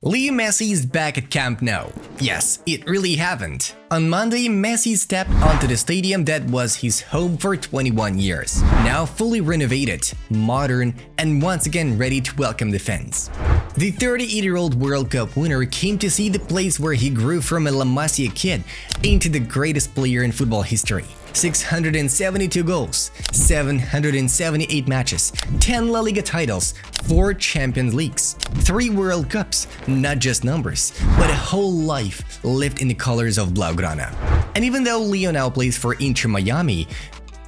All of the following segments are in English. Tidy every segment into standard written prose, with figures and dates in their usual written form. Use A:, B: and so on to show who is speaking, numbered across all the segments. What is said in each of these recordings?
A: Lionel Messi is back at Camp Nou. Yes, it really happened. On Monday, Messi stepped onto the stadium that was his home for 21 years. Now fully renovated, modern, and once again ready to welcome the fans. The 38-year-old World Cup winner came to see the place where he grew from a La Masia kid into the greatest player in football history. 672 goals, 778 matches, 10 La Liga titles, 4 Champions Leagues, 3 World Cups, not just numbers, but a whole life lived in the colors of Blaugrana. And even though Leo now plays for Inter Miami,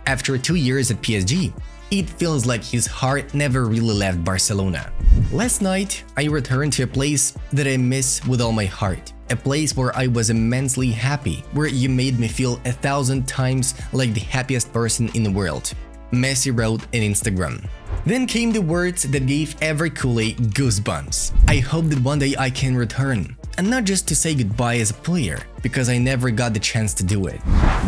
A: after 2 years at PSG, it feels like his heart never really left Barcelona. Last night, I returned to a place that I miss with all my heart. A place where I was immensely happy, where you made me feel 1,000 times like the happiest person in the world. Messi wrote on Instagram. Then came the words that gave every Kool-Aid goosebumps. I hope that one day I can return. And not just to say goodbye as a player, because I never got the chance to do it.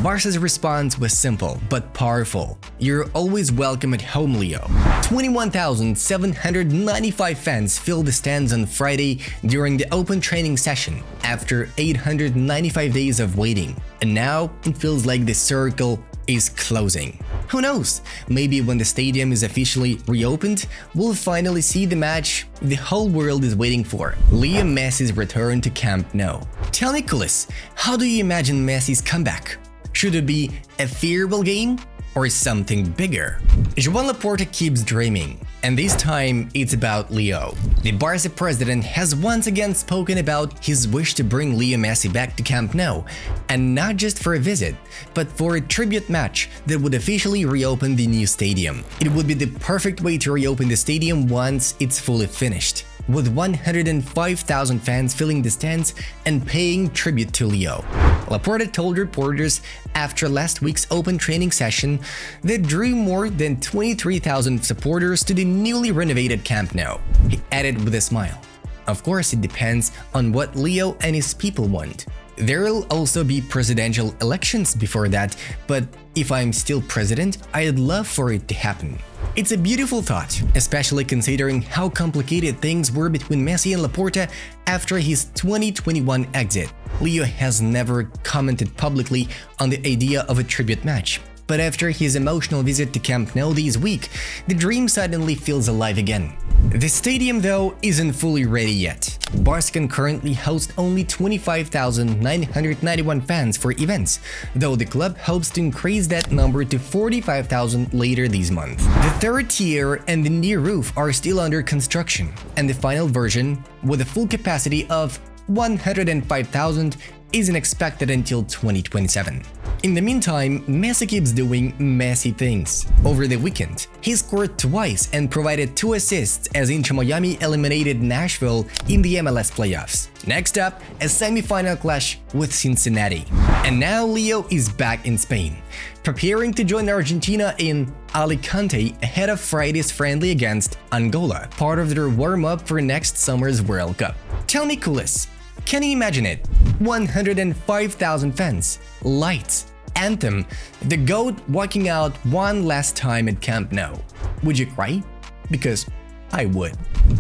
A: Barca's response was simple but powerful. You're always welcome at home, Leo. 21,795 fans filled the stands on Friday during the open training session after 895 days of waiting. And now it feels like the circle is closing. Who knows? Maybe when the stadium is officially reopened, we'll finally see the match the whole world is waiting for: Leo Messi's return to Camp Nou. Tell Nicholas, how do you imagine Messi's comeback? Should it be a farewell game or something bigger? Joan Laporta keeps dreaming, and this time it's about Leo. The Barça president has once again spoken about his wish to bring Leo Messi back to Camp Nou, and not just for a visit, but for a tribute match that would officially reopen the new stadium. It would be the perfect way to reopen the stadium once it's fully finished, with 105,000 fans filling the stands and paying tribute to Leo. Laporta told reporters after last week's open training session that drew more than 23,000 supporters to the newly renovated Camp Nou. He added with a smile, "Of course, it depends on what Leo and his people want. There'll also be presidential elections before that, but if I'm still president, I'd love for it to happen." It's a beautiful thought, especially considering how complicated things were between Messi and Laporta after his 2021 exit. Leo has never commented publicly on the idea of a tribute match, but after his emotional visit to Camp Nou this week, the dream suddenly feels alive again. The stadium, though, isn't fully ready yet. Barça can currently host only 25,991 fans for events, though the club hopes to increase that number to 45,000 later this month. The third tier and the new roof are still under construction, and the final version, with a full capacity of 105,000, isn't expected until 2027. In the meantime, Messi keeps doing messy things. Over the weekend, he scored twice and provided 2 assists as Inter Miami eliminated Nashville in the MLS playoffs. Next up, a semi-final clash with Cincinnati. And now Leo is back in Spain, preparing to join Argentina in Alicante ahead of Friday's friendly against Angola, part of their warm-up for next summer's World Cup. Tell me, Nicholas, can you imagine it? 105,000 fans, lights, anthem, the GOAT walking out one last time at Camp Nou. Would you cry? Because I would.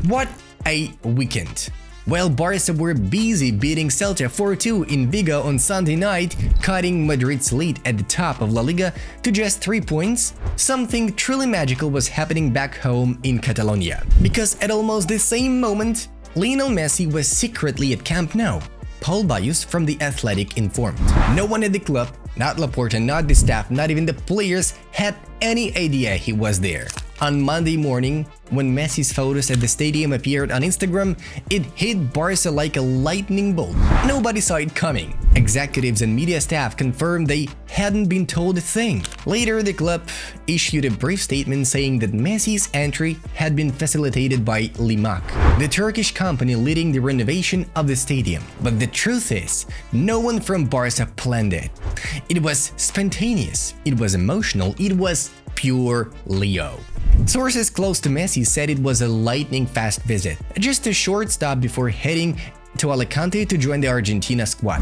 A: What a weekend! While Barça were busy beating Celta 4-2 in Vigo on Sunday night, cutting Madrid's lead at the top of La Liga to just 3 points, something truly magical was happening back home in Catalonia. Because at almost the same moment, Lionel Messi was secretly at Camp Nou. Paul Bayus from The Athletic informed. No one at the club, not Laporta, not the staff, not even the players, had any idea he was there. On Monday morning, when Messi's photos at the stadium appeared on Instagram, it hit Barca like a lightning bolt. Nobody saw it coming. Executives and media staff confirmed they hadn't been told a thing. Later, the club issued a brief statement saying that Messi's entry had been facilitated by Limac, the Turkish company leading the renovation of the stadium. But the truth is, no one from Barca planned it. It was spontaneous, it was emotional, it was pure Leo. Sources close to Messi said it was a lightning-fast visit, just a short stop before heading to Alicante to join the Argentina squad.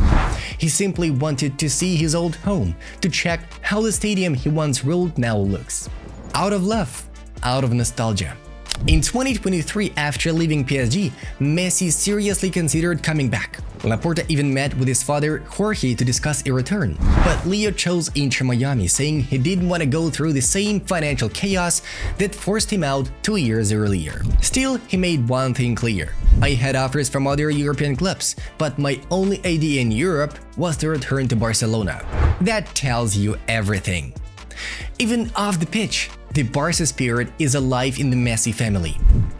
A: He simply wanted to see his old home, to check how the stadium he once ruled now looks. Out of love, out of nostalgia. In 2023, after leaving PSG, Messi seriously considered coming back. Laporta even met with his father Jorge to discuss a return. But Leo chose Inter Miami, saying he didn't want to go through the same financial chaos that forced him out 2 years earlier. Still, he made one thing clear. I had offers from other European clubs, but my only idea in Europe was to return to Barcelona. That tells you everything. Even off the pitch, the Barça spirit is alive in the Messi family.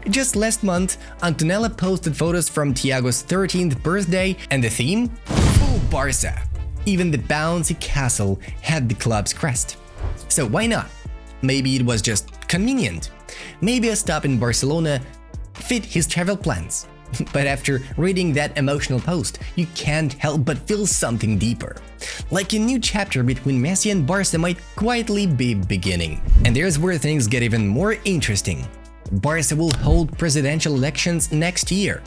A: Just last month, Antonella posted photos from Thiago's 13th birthday, and the theme? Full Barça. Even the bouncy castle had the club's crest. So why not? Maybe it was just convenient. Maybe a stop in Barcelona fit his travel plans. But after reading that emotional post, you can't help but feel something deeper. Like a new chapter between Messi and Barça might quietly be beginning. And there's where things get even more interesting. Barça will hold presidential elections next year.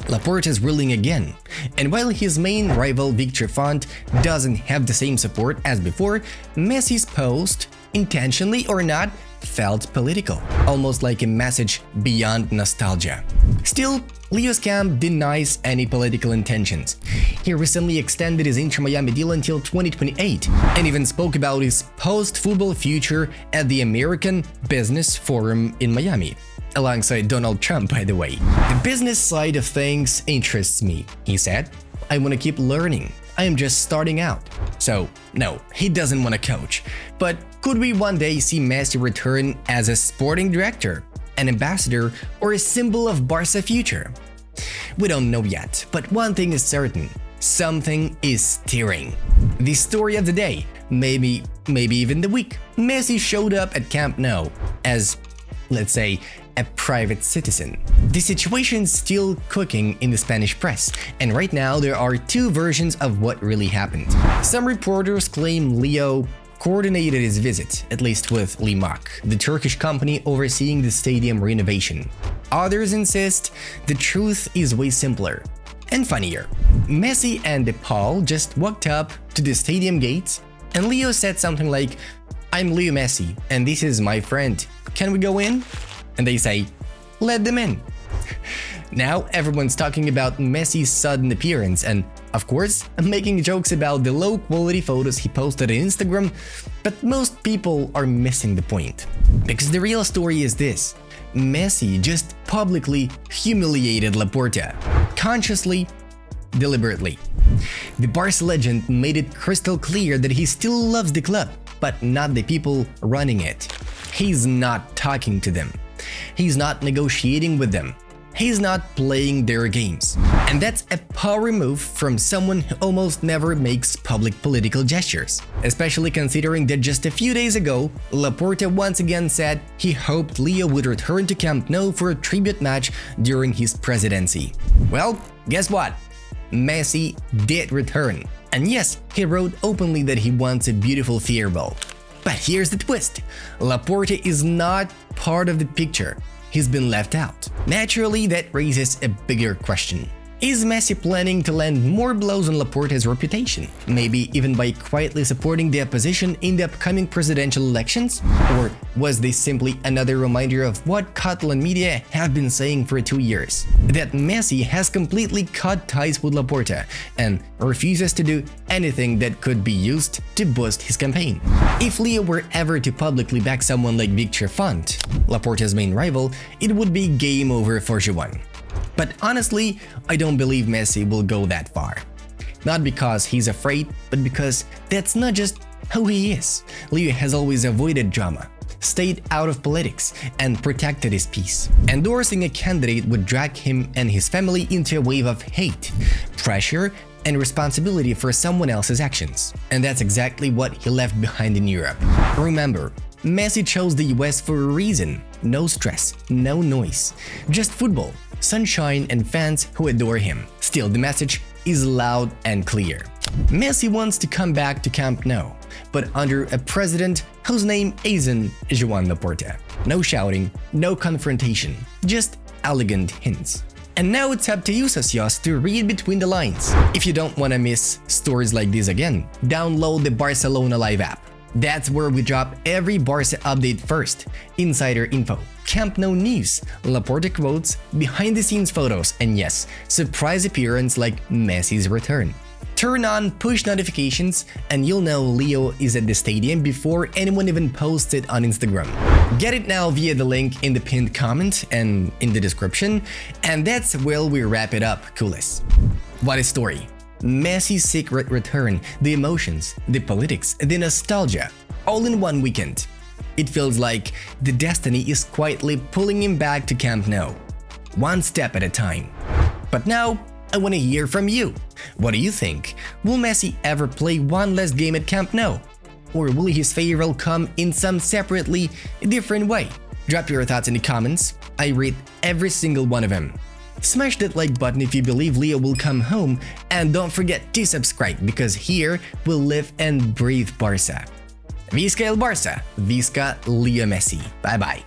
A: Laporta is ruling again. And while his main rival Victor Font doesn't have the same support as before, Messi's post, intentionally or not, felt political, almost like a message beyond nostalgia. Still, Leo's camp denies any political intentions. He recently extended his Inter Miami deal until 2028 and even spoke about his post-football future at the American Business Forum in Miami, alongside Donald Trump, by the way. The business side of things interests me, he said. I want to keep learning. I am just starting out. So, no, he doesn't want to coach. But could we one day see Messi return as a sporting director, an ambassador, or a symbol of Barça future? We don't know yet, but one thing is certain. Something is stirring. The story of the day, maybe even the week. Messi showed up at Camp Nou as, let's say, a private citizen. The situation's still cooking in the Spanish press, and right now there are two versions of what really happened. Some reporters claim Leo coordinated his visit, at least with Limak, the Turkish company overseeing the stadium renovation. Others insist the truth is way simpler and funnier. Messi and Paul just walked up to the stadium gates, and Leo said something like, "I'm Leo Messi, and this is my friend. Can we go in?" And they say, "Let them in." Now everyone's talking about Messi's sudden appearance and, of course, making jokes about the low-quality photos he posted on Instagram, but most people are missing the point. Because the real story is this: Messi just publicly humiliated Laporta, consciously, deliberately. The Barca legend made it crystal clear that he still loves the club, but not the people running it. He's not talking to them. He's not negotiating with them. He's not playing their games. And that's a power move from someone who almost never makes public political gestures. Especially considering that just a few days ago, Laporta once again said he hoped Leo would return to Camp Nou for a tribute match during his presidency. Well, guess what? Messi did return. And yes, he wrote openly that he wants a beautiful farewell. But here's the twist: Laporta is not part of the picture. He's been left out. Naturally, that raises a bigger question. Is Messi planning to land more blows on Laporta's reputation? Maybe even by quietly supporting the opposition in the upcoming presidential elections? Or was this simply another reminder of what Catalan media have been saying for 2 years? That Messi has completely cut ties with Laporta and refuses to do anything that could be used to boost his campaign. If Leo were ever to publicly back someone like Victor Font, Laporta's main rival, it would be game over for Joan. But honestly, I don't believe Messi will go that far. Not because he's afraid, but because that's not just who he is. Leo has always avoided drama, stayed out of politics, and protected his peace. Endorsing a candidate would drag him and his family into a wave of hate, pressure, and responsibility for someone else's actions. And that's exactly what he left behind in Europe. Remember, Messi chose the US for a reason. No stress, no noise, just football, sunshine, and fans who adore him. Still, the message is loud and clear. Messi wants to come back to Camp Nou, but under a president whose name isn't Joan Laporta. No shouting, no confrontation, just elegant hints. And now it's up to you, socios, to read between the lines. If you don't want to miss stories like this again, download the Barcelona Live app. That's where we drop every Barça update first. Insider info, Camp Nou news, Laporta quotes, behind-the-scenes photos, and yes, surprise appearance like Messi's return. Turn on push notifications and you'll know Leo is at the stadium before anyone even posts it on Instagram. Get it now via the link in the pinned comment and in the description, and that's where we wrap it up, coolest. What a story! Messi's secret return, the emotions, the politics, the nostalgia, all in one weekend. It feels like the destiny is quietly pulling him back to Camp Nou, one step at a time. But now, I want to hear from you. What do you think? Will Messi ever play one last game at Camp Nou? Or will his farewell come in some separately different way? Drop your thoughts in the comments. I read every single one of them. Smash that like button if you believe Leo will come home, and don't forget to subscribe because here we'll live and breathe Barça. Visca el Barça, Visca Leo Messi. Bye bye.